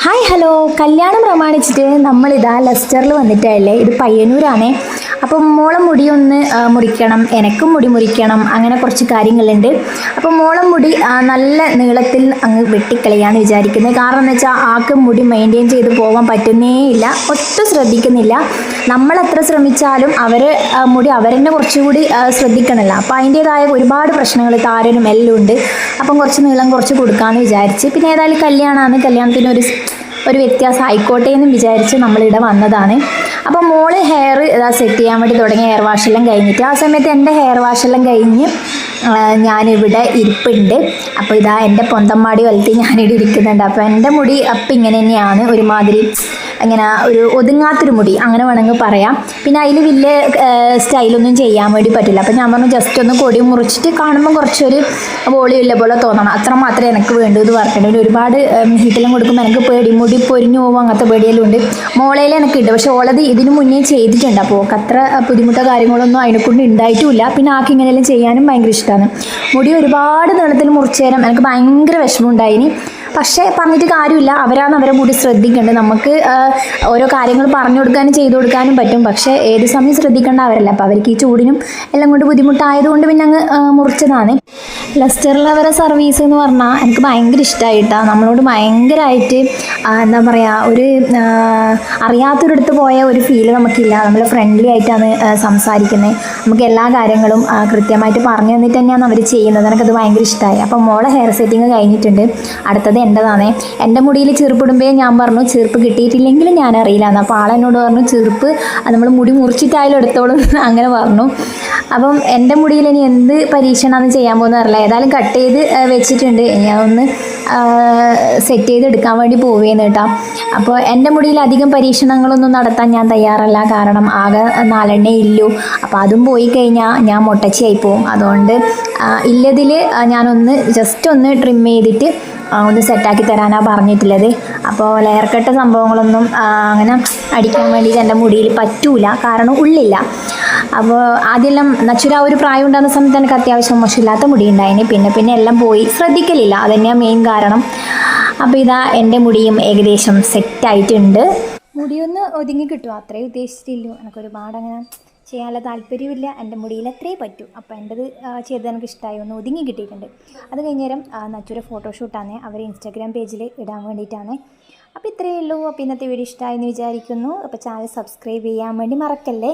Hi hello, കല്യാണം പ്രമാണിച്ചിട്ട് നമ്മളിതാ ലെസ്റ്ററിൽ വന്നിട്ടല്ലേ. ഇത് പയ്യന്നൂരാണേ. അപ്പം മോളെ മുടി ഒന്ന് മുറിക്കണം, എനക്കും മുടി മുറിക്കണം, അങ്ങനെ കുറച്ച് കാര്യങ്ങളുണ്ട്. അപ്പം മോളെ മുടി നല്ല നീളത്തിൽ അങ്ങ് വെട്ടിക്കളിയാണ് വിചാരിക്കുന്നത്. കാരണം എന്ന് വെച്ചാൽ ആൾക്ക് മുടി മെയിൻറ്റെയിൻ ചെയ്ത് പോകാൻ പറ്റുന്നേ ഇല്ല, ഒട്ടും ശ്രദ്ധിക്കുന്നില്ല. നമ്മളെത്ര ശ്രമിച്ചാലും മുടി അവരെന്നെ കുറച്ചുകൂടി ശ്രദ്ധിക്കണമല്ലോ. അപ്പോൾ അതിൻ്റേതായ ഒരുപാട് പ്രശ്നങ്ങൾ താരനും എല്ലാം ഉണ്ട്. അപ്പം കുറച്ച് നീളം കുറച്ച് കൊടുക്കാമെന്ന് വിചാരിച്ച്, പിന്നെ ഏതായാലും കല്യാണത്തിന് ഒരു വ്യത്യാസം ആയിക്കോട്ടെ എന്നും വിചാരിച്ച് നമ്മളിവിടെ വന്നതാണ്. അപ്പോൾ മോള് ഹെയർ സെറ്റ് ചെയ്യാൻ വേണ്ടി തുടങ്ങി. ഹെയർ വാഷെല്ലാം കഴിഞ്ഞിട്ട് ആ സമയത്ത് എൻ്റെ ഹെയർ വാഷെല്ലാം കഴിഞ്ഞ് ഞാനിവിടെ ഇരിപ്പുണ്ട്. അപ്പോൾ ഇതാ എൻ്റെ പൊന്തമ്മാടി വലത്ത് ഞാനിവിടെ ഇരിക്കുന്നുണ്ട്. അപ്പോൾ എൻ്റെ മുടി അപ്പം ഇങ്ങനെ തന്നെയാണ്, ഒരുമാതിരി ഇങ്ങനെ ഒരു ഒതുങ്ങാത്തൊരു മുടി അങ്ങനെ വേണമെങ്കിൽ പറയാം. പിന്നെ അതിൽ വലിയ സ്റ്റൈലൊന്നും ചെയ്യാൻ വേണ്ടി പറ്റില്ല. അപ്പോൾ ഞാൻ പറഞ്ഞു ജസ്റ്റ് ഒന്ന് കൊടി മുറിച്ചിട്ട് കാണുമ്പോൾ കുറച്ചൊരു വോളിയം ഇല്ല പോലെ തോന്നണം, അത്ര മാത്രമേ എനിക്ക് വേണ്ടൂ എന്ന് പറഞ്ഞിട്ടുണ്ട്. ഒരുപാട് ഹീറ്റെല്ലാം കൊടുക്കുമ്പോൾ എനിക്ക് പേടി, മുടി പൊരിഞ്ഞു പോകും, അങ്ങനത്തെ പേടിയെല്ലാം ഉണ്ട്. മോളയിൽ എനിക്കുണ്ട്, പക്ഷേ ഓളത് ഇതിന് മുന്നേ ചെയ്തിട്ടുണ്ട്. അപ്പോൾ അത്ര ബുദ്ധിമുട്ടോ കാര്യങ്ങളൊന്നും അതിനെക്കൊണ്ട് ഉണ്ടായിട്ടുമില്ല. പിന്നെ ആൾക്ക് ഇങ്ങനെയെല്ലാം ചെയ്യാനും ഭയങ്കര ഇഷ്ടമാണ്. മുടി ഒരുപാട് നീളത്തിൽ മുറിച്ച് തരാൻ എനിക്ക് ഭയങ്കര വിഷമം ഉണ്ടായിനി. പക്ഷേ പറഞ്ഞിട്ട് കാര്യമില്ല, അവരാണ് അവരെ മുടി ശ്രദ്ധിക്കേണ്ടത്. നമുക്ക് ഓരോ കാര്യങ്ങൾ പറഞ്ഞു കൊടുക്കാനും ചെയ്തു കൊടുക്കാനും പറ്റും, പക്ഷേ ഏത് സമയം ശ്രദ്ധിക്കേണ്ട അവരല്ല. അപ്പോൾ അവർക്ക് ഈ ചൂടിനും എല്ലാം കൊണ്ട് ബുദ്ധിമുട്ടായതുകൊണ്ട് പിന്നെ അങ്ങ് മുറിച്ചതാണ്. ലെസ്റ്ററിൽ അവരെ സർവീസ് എന്ന് പറഞ്ഞാൽ എനിക്ക് ഭയങ്കര ഇഷ്ടമായിട്ടാണ്. നമ്മളോട് ഭയങ്കരമായിട്ട് എന്താ പറയുക, ഒരു അറിയാത്തൊരിടത്ത് പോയ ഒരു ഫീല് നമുക്കില്ല. നമ്മൾ ഫ്രണ്ട്ലി ആയിട്ടാണ് സംസാരിക്കുന്നത്. നമുക്ക് എല്ലാ കാര്യങ്ങളും കൃത്യമായിട്ട് പറഞ്ഞു തന്നിട്ട് തന്നെയാണ് അവർ ചെയ്യുന്നത്. എനിക്കത് ഭയങ്കര ഇഷ്ടമായി. അപ്പോൾ മോളെ ഹെയർ സെറ്റിങ് കഴിഞ്ഞിട്ടുണ്ട്. അടുത്തത് എൻ്റെതാണ്. എൻ്റെ മുടിയിൽ ചീർപ്പിടുമ്പോൾ ഞാൻ പറഞ്ഞു ചീർപ്പ് കിട്ടിയിട്ടില്ലെങ്കിലും ഞാൻ അറിയില്ലാന്ന്. അപ്പോൾ ആളെന്നോട് പറഞ്ഞു ചീർപ്പ് നമ്മൾ മുടി മുറിച്ചിട്ടായാലും എടുത്തോളും അങ്ങനെ പറഞ്ഞു. അപ്പം എൻ്റെ മുടിയിൽ ഇനി എന്ത് പരീക്ഷണമാണ് ചെയ്യാൻ പോകുന്നത് അറിയില്ല. ഏതായാലും കട്ട് ചെയ്ത് വെച്ചിട്ടുണ്ട്. ഇനി അതൊന്ന് സെറ്റ് ചെയ്ത് എടുക്കാൻ വേണ്ടി പോവുകയെന്ന് കേട്ടോ. അപ്പോൾ എൻ്റെ മുടിയിൽ അധികം പരീക്ഷണങ്ങളൊന്നും നടത്താൻ ഞാൻ തയ്യാറല്ല. കാരണം ആകെ 4 ഇല്ലു. അപ്പോൾ അതും പോയി കഴിഞ്ഞാൽ ഞാൻ മൊട്ടച്ചിയായി പോവും. അതുകൊണ്ട് ഇല്ലതിൽ ഞാനൊന്ന് ജസ്റ്റ് ഒന്ന് ട്രിം ചെയ്തിട്ട് ഒന്ന് സെറ്റാക്കി തരാനാണ് പറഞ്ഞിട്ടുള്ളത്. അപ്പോൾ ലെയർ കട്ട് സംഭവങ്ങളൊന്നും അങ്ങനെ അടിക്കാൻ വേണ്ടിയിട്ട് എൻ്റെ മുടിയിൽ പറ്റൂല, കാരണം ഉള്ളില്ല. അപ്പോൾ ആദ്യമെല്ലാം ഒരു പ്രായം ഉണ്ടാകുന്ന സമയത്ത് എനിക്ക് അത്യാവശ്യം മോശമില്ലാത്ത മുടി ഉണ്ടായിന്. പിന്നെ എല്ലാം പോയി, ശ്രദ്ധിക്കലില്ല, അതുതന്നെയാണ് മെയിൻ കാരണം. അപ്പോൾ ഇതാ എൻ്റെ മുടിയും ഏകദേശം സെറ്റായിട്ടുണ്ട്. മുടിയൊന്ന് ഒതുങ്ങി കിട്ടും, അത്രേ ഉദ്ദേശിച്ചിട്ടില്ലു. എനിക്കൊരുപാട് അങ്ങനെ ചെയ്യാനുള്ള താല്പര്യമില്ല. എൻ്റെ മുടിയിൽ അത്രേ പറ്റൂ. അപ്പോൾ എൻ്റെത് ചെയ്തത് എനിക്ക് ഇഷ്ടമായി, ഒന്ന് ഒതുങ്ങി കിട്ടിയിട്ടുണ്ട്. അത് കഴിഞ്ഞേരം നച്ചൂരെ ഫോട്ടോഷൂട്ടാണ്, അവർ ഇൻസ്റ്റാഗ്രാം പേജിൽ ഇടാൻ വേണ്ടിയിട്ടാണ്. അപ്പോൾ ഇത്രയേ ഉള്ളൂ. അപ്പോൾ ഇന്നത്തെ വീഡിയോ ഇഷ്ടമായെന്ന് വിചാരിക്കുന്നു. അപ്പോൾ ചാനൽ സബ്സ്ക്രൈബ് ചെയ്യാൻ വേണ്ടി മറക്കല്ലേ.